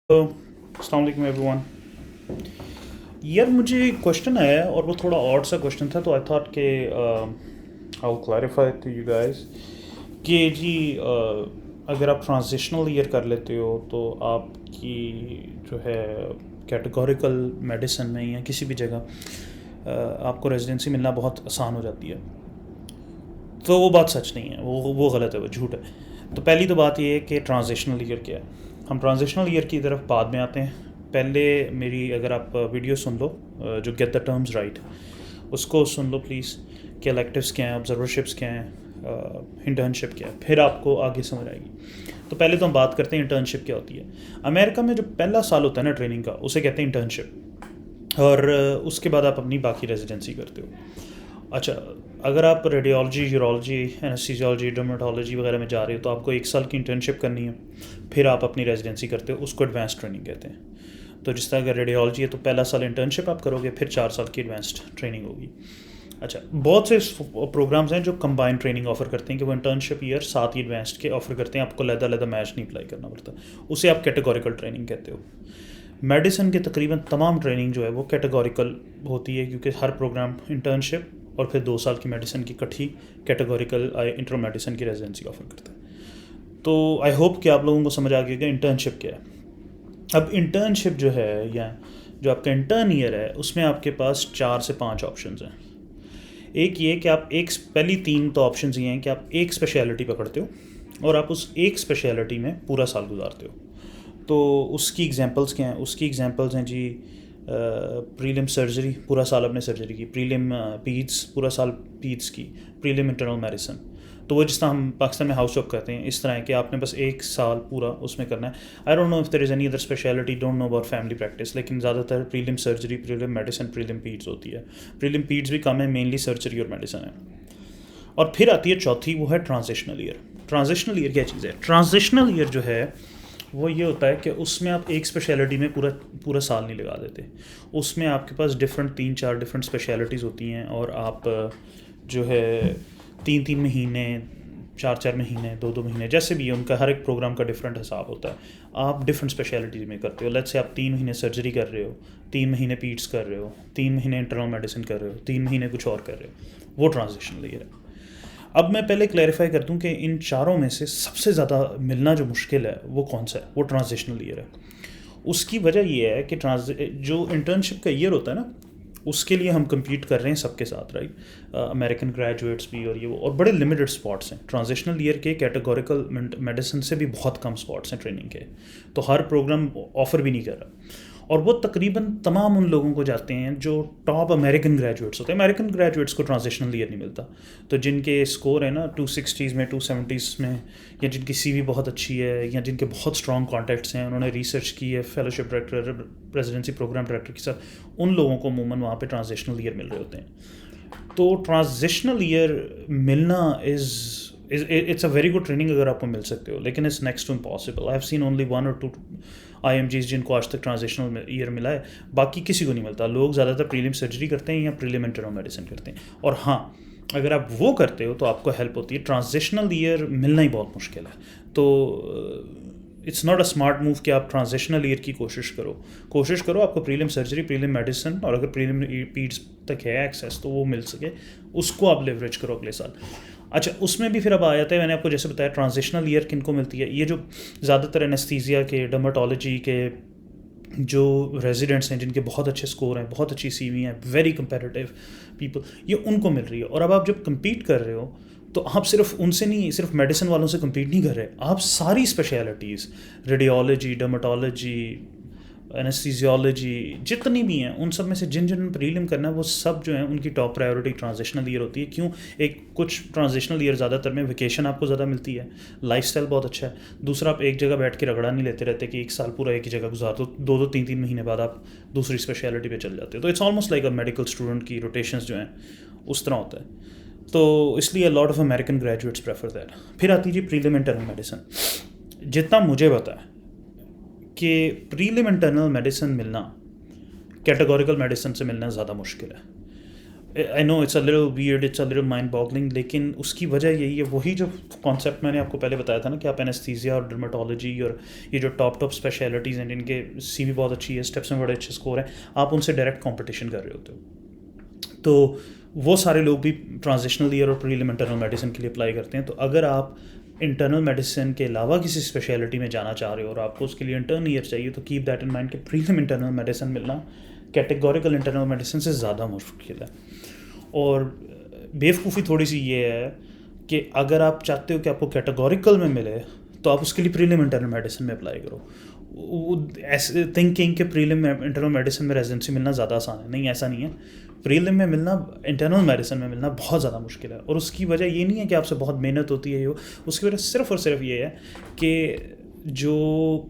अस्सलाम वालेकुम एवरीवन। यार मुझे क्वेश्चन आया है और वो थोड़ा ऑड सा क्वेश्चन था, तो आई थॉट के I will clarify to you guys कि जी अगर आप ट्रांजिशनल ईयर कर लेते हो तो आपकी जो है कैटेगोरिकल मेडिसिन में या किसी भी जगह आपको रेजिडेंसी मिलना बहुत आसान हो जाती है। तो वो बात सच नहीं है, वो गलत है, वो झूठ है। तो पहली तो बात ये है कि ट्रांजिशनल ईयर क्या है। हम ट्रांजिशनल ईयर की तरफ बाद में आते हैं। पहले मेरी अगर आप वीडियो सुन लो जो गेट द टर्म्स राइट, उसको सुन लो प्लीज़ कि इलेक्टिव्स क्या हैं, ऑब्जर्वरशिप्स क्या हैं, इंटर्नशिप क्या है, फिर आपको आगे समझ आएगी। तो पहले तो हम बात करते हैं इंटर्नशिप क्या होती है। अमेरिका में जो पहला साल होता है ना ट्रेनिंग का, उसे कहते हैं इंटर्नशिप, और उसके बाद आप अपनी बाकी रेजिडेंसी करते हो। अच्छा, अगर आप रेडियोलॉजी, यूरोलॉजी, एनेस्थीसियोलॉजी, डर्मेटोलॉजी वगैरह में जा रहे हो तो आपको 1 साल की इंटर्नशिप करनी है, फिर आप अपनी रेजिडेंसी करते हो, उसको एडवांस ट्रेनिंग कहते हैं। तो जिस तरह अगर रेडियोलॉजी है तो पहला साल इंटर्नशिप आप करोगे, फिर 4 साल की एडवांस्ड ट्रेनिंग होगी। अच्छा, बहुत से प्रोग्राम्स हैं जो कंबाइंड ट्रेनिंग ऑफर करते हैं कि वो इंटर्नशिप ईयर साथ ही एडवांस्ड के ऑफर करते हैं, आपको लहदा मैच नहीं अप्लाई करना पड़ता, उसे आप कैटेगोरिकल ट्रेनिंग कहते हो। मेडिसिन की तकरीबन तमाम ट्रेनिंग जो है वो कैटेगोरिकल होती है, क्योंकि हर प्रोग्राम इंटर्नशिप और फिर 2 साल की मेडिसिन की इकट्ठी कैटेगोरिकल इंटर मेडिसिन की रेजिडेंसी ऑफर करता है। तो आई होप कि आप लोगों को समझ आ गया कि इंटर्नशिप क्या है। अब इंटर्नशिप जो है या जो आपका इंटर्न ईयर है, उसमें आपके पास 4 से 5 ऑप्शंस हैं। एक ये कि आप एक पहली 3 तो ऑप्शंस ये हैं कि आप एक स्पेशलिटी पकड़ते हो और आप उस एक स्पेशलिटी में पूरा साल गुजारते हो। तो उसकी एग्जांपल्स क्या हैं? उसकी एग्जांपल्स हैं जी, प्रीलिम सर्जरी, पूरा साल आपने सर्जरी की, प्रीलिम पीड्स, पूरा साल पीड्स की, प्रीलिम इंटरनल मेडिसिन। तो वो जिस तरह हम पाकिस्तान में हाउस वर्क करते हैं, इस तरह है कि आपने बस 1 साल पूरा उसमें करना है। I don't know if there is any other speciality, don't know about family practice, लेकिन ज़्यादातर prelim surgery, prelim medicine, prelim peds होती है। प्रीलिम पीड्स भी कम है, मेनली सर्जरी और मेडिसिन है। और फिर आती है चौथी, वो है ट्रांजिशनल ईयर। ट्रांजिशनल ईयर क्या चीज़ है? ट्रांजिशनल ईयर जो है वो ये होता है कि उसमें आप एक स्पेशलिटी में पूरा पूरा साल नहीं लगा देते। उसमें आपके पास डिफरेंट 3-4 डिफरेंट स्पेशलिटीज़ होती हैं, और आप जो है 3-3 महीने, 4-4 महीने, 2-2 महीने, जैसे भी है, उनका हर एक प्रोग्राम का डिफरेंट हिसाब होता है। आप डिफरेंट स्पेशलिटीज़ में करते हो। लेट्स से आप 3 महीने सर्जरी कर रहे हो, 3 महीने पीड्स कर रहे हो, 3 महीने इंटरनल मेडिसिन कर रहे हो, 3 महीने कुछ और कर रहे हो, वो ट्रांजिशनल ईयर है। अब मैं पहले क्लैरिफाई कर दूं कि इन चारों में से सबसे ज़्यादा मिलना जो मुश्किल है वो कौन सा है? वो ट्रांजिशनल ईयर है। उसकी वजह ये है कि जो इंटर्नशिप का ईयर होता है ना, उसके लिए हम compete कर रहे हैं सबके साथ, राइट? अमेरिकन ग्रेजुएट्स भी और ये वो, और बड़े लिमिटेड स्पॉट्स हैं। ट्रांजिशनल ईयर के कैटेगोरिकल मेडिसिन से भी बहुत कम स्पॉट्स हैं ट्रेनिंग के, तो हर प्रोग्राम ऑफर भी नहीं कर रहा। और वो तकरीबन तमाम उन लोगों को जाते हैं जो टॉप अमेरिकन ग्रेजुएट्स होते हैं। अमेरिकन ग्रेजुएट्स को ट्रांजिशनल ईयर नहीं मिलता। तो जिनके स्कोर है ना 260s में, 270s में, या जिनकी सीवी बहुत अच्छी है, या जिनके बहुत स्ट्रॉन्ग कॉन्टैक्ट्स हैं, उन्होंने रिसर्च की है fellowship director, residency programme director के साथ, उन लोगों को अमूमन वहाँ पे ट्रांजिशनल ईयर मिल रहे होते हैं। तो ट्रांजिशनल ईयर मिलना it's a very good training अगर आपको मिल सकते हो, लेकिन it's next to impossible. I have seen only 1 और 2 IMGs जिनको आज तक ट्रांजिशनल ईयर मिला है, बाकी किसी को नहीं मिलता। लोग ज़्यादातर प्रीलिम सर्जरी करते हैं या प्रीलिम इंटरनल मेडिसिन करते हैं। और हाँ, अगर आप वो करते हो तो आपको हेल्प होती है। ट्रांजिशनल ईयर मिलना ही बहुत मुश्किल है। तो it's not a smart move कि आप ट्रांजिशनल ईयर की कोशिश करो आपको प्रीलिम सर्जरी, प्रीलिम मेडिसिन, और अगर प्रीलिम पीड्स तक है एक्सेस तो वो मिल सके, उसको आप लेवरेज करो अगले साल। अच्छा, उसमें भी फिर अब आ जाता है, मैंने आपको जैसे बताया ट्रांजिशनल ईयर किनको मिलती है। ये जो ज़्यादातर एनेस्थीसिया के, डर्मेटोलॉजी के जो रेजिडेंट्स हैं, जिनके बहुत अच्छे स्कोर हैं, बहुत अच्छी सीवी हैं, वेरी कंपेटिटिव पीपल, ये उनको मिल रही है। और अब आप जब compete कर रहे हो तो आप सिर्फ उनसे नहीं, सिर्फ मेडिसिन वालों से compete नहीं कर रहे, आप सारी स्पेशलिटीज़, रेडियोलॉजी, डर्मेटोलॉजी, एनेस्थीसियोलॉजी, जितनी भी हैं, उन सब में से जिन जिन प्रीलिम करना है, वो सब जो है उनकी टॉप प्रायोरिटी ट्रांजिशनल ईयर होती है। क्यों? एक कुछ ट्रांजिशनल ईयर ज़्यादातर में वेकेशन आपको ज़्यादा मिलती है, लाइफस्टाइल बहुत अच्छा है। दूसरा, आप एक जगह बैठ के रगड़ा नहीं लेते रहते कि 1 साल पूरा एक ही जगह गुजार दो, 2-2 3-3 महीने बाद आप दूसरी स्पेशलिटी पे चल जाते हो। तो it's almost like a medical student की रोटेशंस जो हैं उस तरह होता है। तो इसलिए lot of American graduates prefer that. फिर आती जी प्रीलिम इंटरनल मेडिसिन। जितना मुझे पता है कि प्रीलिम इंटरनल मेडिसिन मिलना कैटेगोरिकल मेडिसिन से मिलना ज़्यादा मुश्किल है। I know it's a little weird, it's a little mind boggling, लेकिन उसकी वजह यही है, वही जो कॉन्सेप्ट मैंने आपको पहले बताया था ना कि आप एनेस्थीसिया और डर्मेटोलॉजी और ये जो टॉप स्पेशलिटीज़ हैं जिनके सीवी बहुत अच्छी है, स्टेप्स में बड़े अच्छे स्कोर हैं, आप उनसे डायरेक्ट कंपटीशन कर रहे होते हो। तो वो सारे लोग भी ट्रांजिशनल ईयर और प्रीलिम इंटरनल मेडिसिन के लिए अप्लाई करते हैं। तो अगर आप इंटरनल मेडिसिन के अलावा किसी स्पेशलिटी में जाना चाह रहे हो और आपको उसके लिए इंटर्न ईयर चाहिए, तो कीप दैट इन माइंड कि प्रीलिम इंटरनल मेडिसिन मिलना कैटेगोरिकल इंटरनल मेडिसिन से ज़्यादा मुश्किल है। और बेवकूफ़ी थोड़ी सी ये है कि अगर आप चाहते हो कि आपको कैटेगोरिकल में मिले तो आप उसके लिए प्रीलिम इंटरनल मेडिसिन में अप्लाई करो, ऐसे थिंकिंग कि प्रीलिम इंटरनल मेडिसिन में रेजिडेंसी मिलना ज़्यादा आसान है। नहीं, ऐसा नहीं है। प्रीलिम में मिलना, इंटरनल मेडिसिन में मिलना बहुत ज़्यादा मुश्किल है। और उसकी वजह ये नहीं है कि आपसे बहुत मेहनत होती है, उसकी वजह सिर्फ और सिर्फ ये है कि जो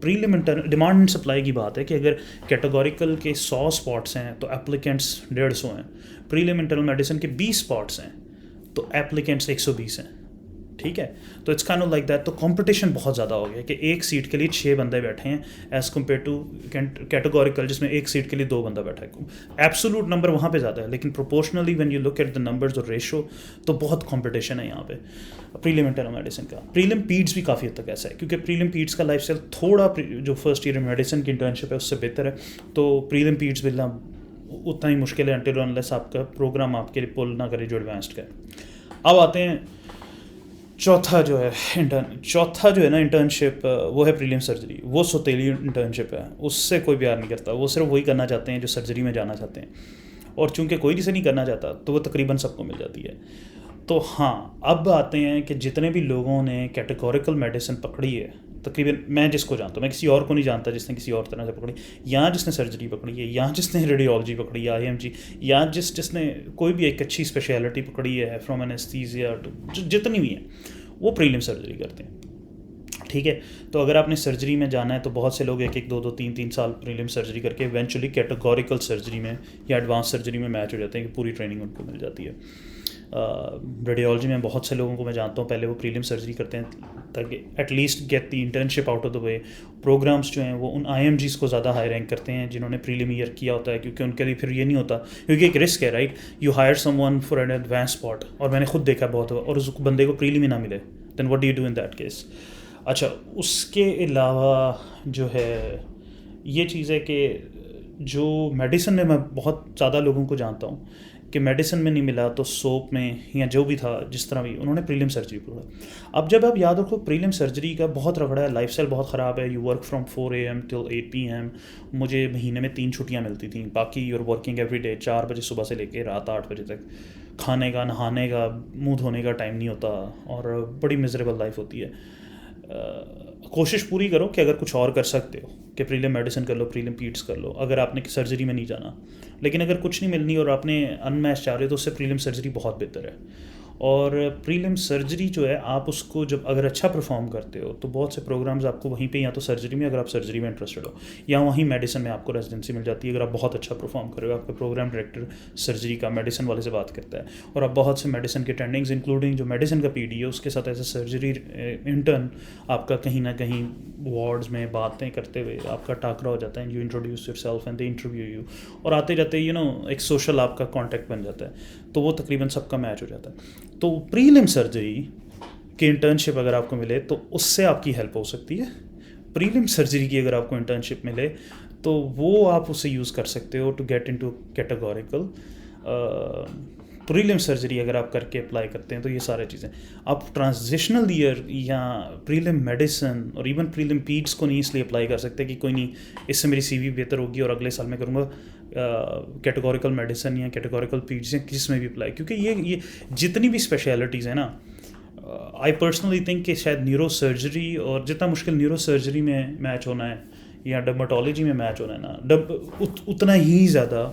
prelim internal demand and supply की बात है कि अगर कैटेगोरिकल के 100 स्पॉट्स हैं तो एप्लीकेंट्स 150 हैं, प्रीलिम इंटरनल मेडिसिन के 20 स्पॉट्स हैं तो एप्लीकेंट्स 120 हैं। ठीक है, तो it's kind of like that. तो कंपटीशन बहुत ज़्यादा हो गया कि एक सीट के लिए 6 बंदे बैठे हैं एज़ कम्पेयर टू कैटेगोरिकल जिसमें एक सीट के लिए 2 बंदा बैठा है। एब्सोलूट नंबर वहाँ पे ज़्यादा है, लेकिन proportionally when you look at the numbers और रेशो तो बहुत कंपटीशन है यहाँ पे प्रीलिम इंटरनल मेडिसिन का। प्रीलिम पीड्स भी काफ़ी हद तक ऐसा है, क्योंकि प्रीलिम पीड्स का लाइफस्टाइल थोड़ा जो फर्स्ट ईयर मेडिसिन की इंटर्नशिप है उससे बेहतर है। तो प्रीलिम पीड्स मिलना उतना ही मुश्किल है अनटिल अनलेस आपका प्रोग्राम आपके लिए पुल ना करे जो एडवांस्ड का है। अब आते हैं चौथा जो है ना इंटर्नशिप, वो है प्रीलिम सर्जरी। वो सौतेली इंटर्नशिप है, उससे कोई प्यार नहीं करता। वो सिर्फ वही करना चाहते हैं जो सर्जरी में जाना चाहते हैं, और चूंकि कोई किसी नहीं करना चाहता तो वो तकरीबन सबको मिल जाती है। तो हाँ, अब आते हैं कि जितने भी लोगों ने कैटेगोरिकल मेडिसिन पकड़ी है, तकरीबन मैं जिसको जानता हूँ, मैं किसी और को नहीं जानता जिसने किसी और तरह से पकड़ी, या जिसने सर्जरी पकड़ी है, या जिसने रेडियोलॉजी पकड़ी है, IMG, या जिसने कोई भी एक अच्छी स्पेशलिटी पकड़ी है फ्रॉम एनेस्थीसिया, जितनी भी हैं वो प्रीलिम सर्जरी करते हैं। ठीक है, तो अगर आपने सर्जरी में जाना है तो बहुत से लोग 1-1, 2-2, 3-3 साल प्रीलिम सर्जरी करके इवेंचुअली कैटेगोरिकल सर्जरी में या एडवांस सर्जरी में मैच हो जाते हैं कि पूरी ट्रेनिंग उनको मिल जाती है। रेडियोलॉजी में बहुत से लोगों को मैं जानता हूँ पहले वो प्रीलिम सर्जरी करते हैं ताकि at least get the internship out of the way. Programmes जो हैं वो उन IMGs को ज़्यादा हाई रैंक करते हैं जिन्होंने प्रीलिम ईयर किया होता है, क्योंकि उनके लिए फिर ये नहीं होता, क्योंकि एक रिस्क है, right. You hire someone for an advance spot, और मैंने खुद देखा बहुत, और उस बंदे को प्रीलिम ही ना मिले, then what do you do in that case. अच्छा, उसके अलावा जो है ये चीज़ है कि जो मेडिसिन में मैं बहुत ज़्यादा लोगों को जानता हूँ कि मेडिसिन में नहीं मिला तो सोप में या जो भी था, जिस तरह भी उन्होंने प्रीलिम सर्जरी पकड़ा। अब जब आप याद रखो प्रीलिम सर्जरी का बहुत रगड़ा है, लाइफस्टाइल बहुत ख़राब है। You work from 4 AM till 8 PM। मुझे महीने में 3 छुट्टियाँ मिलती थी, बाकी यूर वर्किंग एवरी डे 4 बजे सुबह से लेकर रात 8 बजे तक। खाने का, नहाने का, मुँह धोने का टाइम नहीं होता, और बड़ी मिजरेबल लाइफ होती है। कोशिश पूरी करो कि अगर कुछ और कर सकते हो कि प्रीलिम मेडिसिन कर लो, प्रीलिम पीड्स कर लो, अगर आपने सर्जरी में नहीं जाना। लेकिन अगर कुछ नहीं मिलनी और आपने अनमैच चाह रहे हो तो उससे प्रीलिम सर्जरी बहुत बेहतर है। और प्रीलिम सर्जरी जो है, आप उसको जब अगर अच्छा परफॉर्म करते हो तो बहुत से प्रोग्राम्स आपको वहीं पे, या तो सर्जरी में अगर आप सर्जरी में इंटरेस्टेड हो, या वहीं मेडिसिन में आपको रेजिडेंसी मिल जाती है अगर आप बहुत अच्छा परफॉर्म कर रहे हो। आपका प्रोग्राम डायरेक्टर सर्जरी का मेडिसिन वाले से बात करता है, और आप बहुत से मेडिसिन के ट्रेंडिंग्स इंक्लूडिंग जो मेडिसिन का PD है उसके साथ एज ए सर्जरी इंटर्न आपका कहीं ना कहीं वार्ड्स में बातें करते हुए आपका टाकरा हो जाता है। You introduce your self and they interview you, और आते जाते एक सोशल आपका कॉन्टैक्ट बन जाता है, तो वो तकरीबन सबका मैच हो जाता है। तो प्रीलिम सर्जरी की इंटर्नशिप अगर आपको मिले तो उससे आपकी हेल्प हो सकती है। प्रीलिम सर्जरी की अगर आपको इंटर्नशिप मिले तो वो आप उसे यूज़ कर सकते हो to get into categorical. Prelim surgery अगर आप करके अप्लाई करते हैं तो ये सारी चीज़ें आप ट्रांजिशनल ईयर या प्रीलिम मेडिसिन और इवन प्रीलिम पीड्स को नहीं इसलिए अप्लाई कर सकते कि कोई नहीं, इससे मेरी CV बेहतर होगी और अगले साल मैं करूँगा कैटेगोरिकल मेडिसिन या कैटेगोरिकल पीड्स या किस में भी अप्लाई, क्योंकि ये जितनी भी स्पेशलिटीज़ हैं ना, आई पर्सनली थिंक कि शायद न्यूरो सर्जरी, और जितना मुश्किल न्यूरो सर्जरी में मैच होना है या डर्मेटोलॉजी में मैच होना है ना, उतना ही ज़्यादा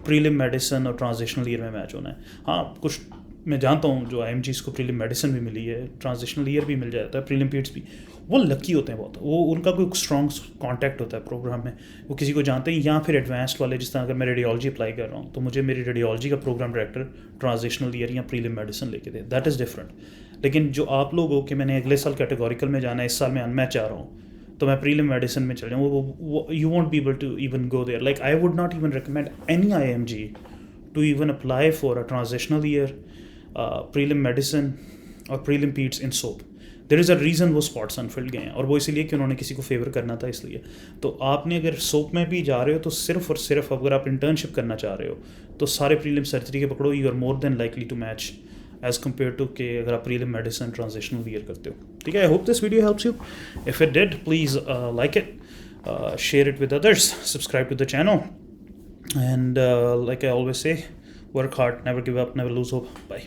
प्रीलिम मेडिसिन और ट्रांजिशनल ईयर में मैच होना है। हाँ, कुछ मैं जानता हूँ जो IMGs को प्रीलिम मेडिसिन भी मिली है, ट्रांजिशनल ईयर भी मिल जाता है, प्रीलिम पीड्स भी, वो लकी होते हैं बहुत। वो उनका कोई स्ट्रॉन्ग कॉन्टैक्ट होता है प्रोग्राम में, वो किसी को जानते हैं। या फिर एडवांस्ड वाले, जिस तरह अगर मैं रेडियोलॉजी अप्लाई कर रहा हूँ तो मुझे मेरी रेडियोलॉजी का प्रोग्राम डायरेक्टर ट्रांजिशनल ईयर या प्रीलिम मेडिसिन लेके दे, दैट इज़ डिफरेंट। लेकिन जो आप लोग हो कि मैंने अगले साल कैटेगोरिकल में जाना है, इस साल मैं अनमैच चाह रहा हूँ तो मैं प्रीलिम मेडिसिन में चल जाऊँ, वो you won't be able to even go there. Like I would not even recommend any IMG to even apply for a transitional year, prelim medicine और prelim peds in soap. There is a reason वो spots unfilled गए हैं, और वो इसीलिए कि उन्होंने किसी को फेवर करना था इसलिए. तो आपने अगर सोप में भी जा रहे हो तो सिर्फ और सिर्फ अगर आप इंटर्नशिप करना चाह रहे हो तो सारे प्रीलिम सर्जरी के पकड़ो. You are more than likely to match as compare to कि अगर आप प्रीलिम मेडिसिन ट्रांजिशनल ईयर करते हो. ठीक है, I hope this video helps you. If it did, please like it, share it with others, subscribe to the channel, and like I always say, work hard, never give up, never lose hope. Bye.